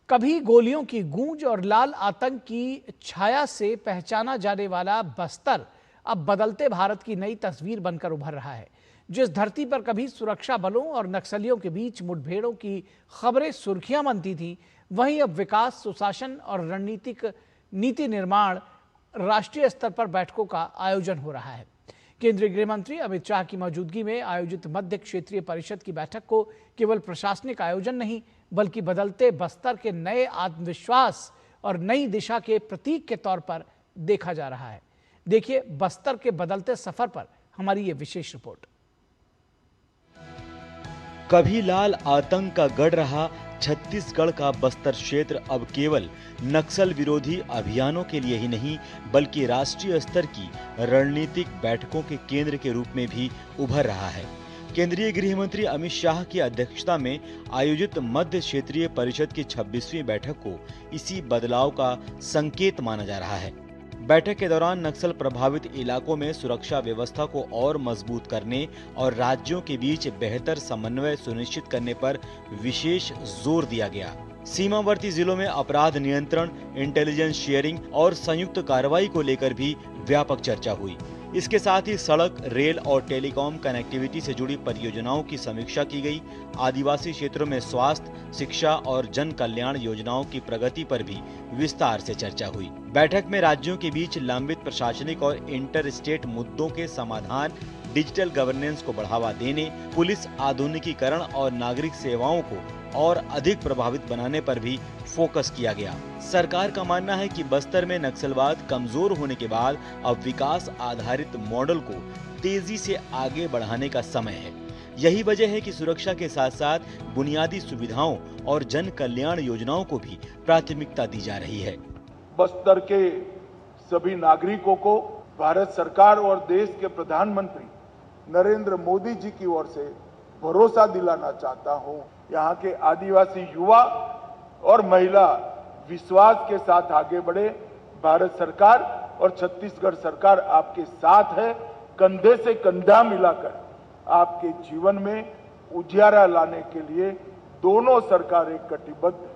कभी गोलियों की गूंज और लाल आतंक की छाया से पहचाना जाने वाला बस्तर अब बदलते भारत की नई तस्वीर बनकर उभर रहा है। जिस धरती पर कभी सुरक्षा बलों और नक्सलियों के बीच मुठभेड़ों की खबरें सुर्खियां बनती थी, वहीं अब विकास, सुशासन और रणनीतिक नीति निर्माण राष्ट्रीय स्तर पर बैठकों का आयोजन हो रहा है। केंद्रीय गृह मंत्री अमित शाह की मौजूदगी में आयोजित मध्य क्षेत्रीय परिषद की बैठक को केवल प्रशासनिक आयोजन नहीं, बल्कि बदलते बस्तर के नए आत्मविश्वास और नई दिशा के प्रतीक के तौर पर देखा जा रहा है। देखिए बस्तर के बदलते सफर पर हमारी ये विशेष रिपोर्ट। कभी लाल आतंक का गढ़ रहा छत्तीसगढ़ का बस्तर क्षेत्र अब केवल नक्सल विरोधी अभियानों के लिए ही नहीं, बल्कि राष्ट्रीय स्तर की रणनीतिक बैठकों के केंद्र के रूप में भी उभर रहा है। केंद्रीय गृह मंत्री अमित शाह की अध्यक्षता में आयोजित मध्य क्षेत्रीय परिषद की 26वीं बैठक को इसी बदलाव का संकेत माना जा रहा है। बैठक के दौरान नक्सल प्रभावित इलाकों में सुरक्षा व्यवस्था को और मजबूत करने और राज्यों के बीच बेहतर समन्वय सुनिश्चित करने पर विशेष जोर दिया गया। सीमावर्ती जिलों में अपराध नियंत्रण, इंटेलिजेंस शेयरिंग और संयुक्त कार्रवाई को लेकर भी व्यापक चर्चा हुई। इसके साथ ही सड़क, रेल और टेलीकॉम कनेक्टिविटी से जुड़ी परियोजनाओं की समीक्षा की गई। आदिवासी क्षेत्रों में स्वास्थ्य, शिक्षा और जन कल्याण योजनाओं की प्रगति पर भी विस्तार से चर्चा हुई। बैठक में राज्यों के बीच लंबित प्रशासनिक और इंटर स्टेट मुद्दों के समाधान, डिजिटल गवर्नेंस को बढ़ावा देने, पुलिस आधुनिकीकरण और नागरिक सेवाओं को और अधिक प्रभावित बनाने पर भी फोकस किया गया। सरकार का मानना है कि बस्तर में नक्सलवाद कमजोर होने के बाद अब विकास आधारित मॉडल को तेजी से आगे बढ़ाने का समय है। यही वजह है कि सुरक्षा के साथ साथ बुनियादी सुविधाओं और जन कल्याण योजनाओं को भी प्राथमिकता दी जा रही है। बस्तर के सभी नागरिकों को भारत सरकार और देश के प्रधानमंत्री नरेंद्र मोदी जी की ओर से भरोसा दिलाना चाहता हूं। यहाँ के आदिवासी युवा और महिला विश्वास के साथ आगे बढ़े। भारत सरकार और छत्तीसगढ़ सरकार आपके साथ है। कंधे से कंधा मिलाकर आपके जीवन में उजियारा लाने के लिए दोनों सरकारें कटिबद्ध हैं।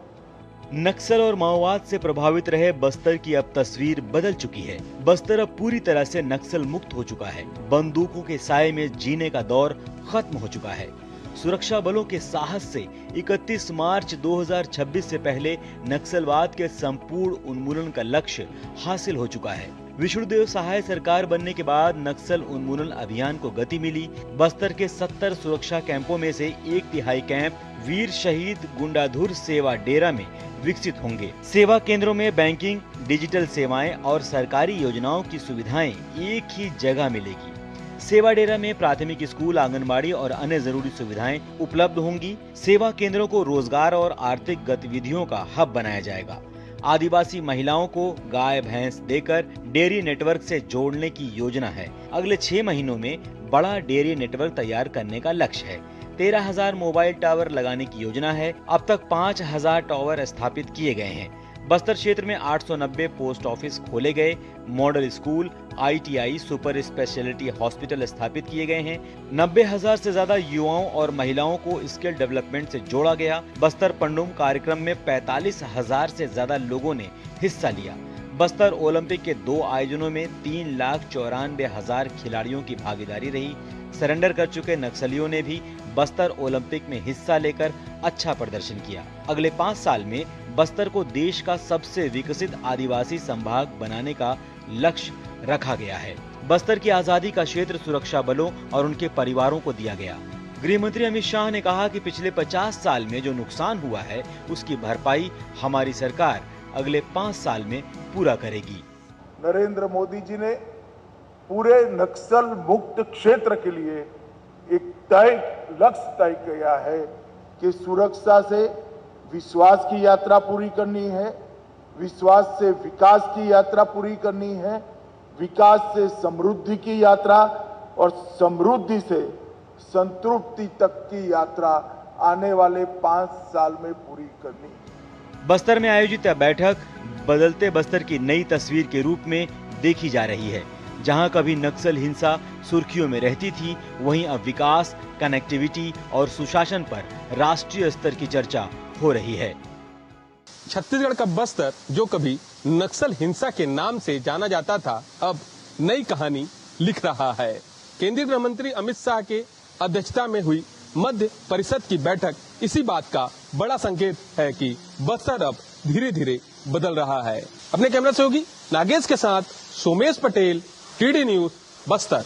नक्सल और माओवाद से प्रभावित रहे बस्तर की अब तस्वीर बदल चुकी है। बस्तर अब पूरी तरह से नक्सल मुक्त हो चुका है। बंदूकों के साए में जीने का दौर खत्म हो चुका है। सुरक्षा बलों के साहस से 31 मार्च 2026 से पहले नक्सलवाद के संपूर्ण उन्मूलन का लक्ष्य हासिल हो चुका है। विष्णुदेव सहाय सरकार बनने के बाद नक्सल उन्मूलन अभियान को गति मिली। बस्तर के 70 सुरक्षा कैंपों में से 1/3 कैंप वीर शहीद गुंडाधुर सेवा डेरा में विकसित होंगे। सेवा केंद्रों में बैंकिंग, डिजिटल सेवाएं और सरकारी योजनाओं की सुविधाएं एक ही जगह मिलेगी। सेवा डेरा में प्राथमिक स्कूल, आंगनबाड़ी और अन्य जरूरी सुविधाएं उपलब्ध होंगी। सेवा केंद्रों को रोजगार और आर्थिक गतिविधियों का हब बनाया जाएगा। आदिवासी महिलाओं को गाय भैंस देकर डेयरी नेटवर्क से जोड़ने की योजना है। अगले 6 महीनों में बड़ा डेयरी नेटवर्क तैयार करने का लक्ष्य है। 13,000 मोबाइल टावर लगाने की योजना है। अब तक 5,000 टावर स्थापित किए गए हैं। बस्तर क्षेत्र में 890 पोस्ट ऑफिस खोले गए। Model school, ITI, super speciality hospital स्थापित किए गए हैं। 90,000 से ज्यादा युवाओं और महिलाओं को स्किल डेवलपमेंट से जोड़ा गया। बस्तर पंडुम कार्यक्रम में 45,000 से ज्यादा लोगों ने हिस्सा लिया। बस्तर ओलंपिक के 2 आयोजनों में 3,94,000 खिलाड़ियों की भागीदारी रही। सरेंडर कर चुके नक्सलियों ने भी बस्तर ओलंपिक में हिस्सा लेकर अच्छा प्रदर्शन किया। अगले 5 साल में बस्तर को देश का सबसे विकसित आदिवासी संभाग बनाने का लक्ष्य रखा गया है। बस्तर की आजादी का क्षेत्र सुरक्षा बलों और उनके परिवारों को दिया गया। गृह मंत्री अमित शाह ने कहा कि पिछले 50 साल में जो नुकसान हुआ है उसकी भरपाई हमारी सरकार अगले 5 साल में पूरा करेगी। नरेंद्र मोदी जी ने पूरे नक्सल मुक्त क्षेत्र के लिए एक लक्ष्य तय किया है कि सुरक्षा से विश्वास की यात्रा पूरी करनी है, विश्वास से विकास की यात्रा पूरी करनी है, विकास से समृद्धि की यात्रा और समृद्धि से संतृप्ति तक की यात्रा आने वाले 5 साल में पूरी करनी है। बस्तर में आयोजित बैठक बदलते बस्तर की नई तस्वीर के रूप में देखी जा रही है। जहां कभी नक्सल हिंसा सुर्खियों में रहती थी, वहीं अब विकास, कनेक्टिविटी और सुशासन पर राष्ट्रीय स्तर की चर्चा हो रही है। छत्तीसगढ़ का बस्तर, जो कभी नक्सल हिंसा के नाम से जाना जाता था, अब नई कहानी लिख रहा है। केंद्रीय गृह मंत्री अमित शाह के अध्यक्षता में हुई मध्य परिषद की बैठक इसी बात का बड़ा संकेत है कि बस्तर अब धीरे धीरे बदल रहा है। अपने कैमरा सहयोगी नागेश के साथ सोमेश पटेल, टीडी न्यूज, बस्तर।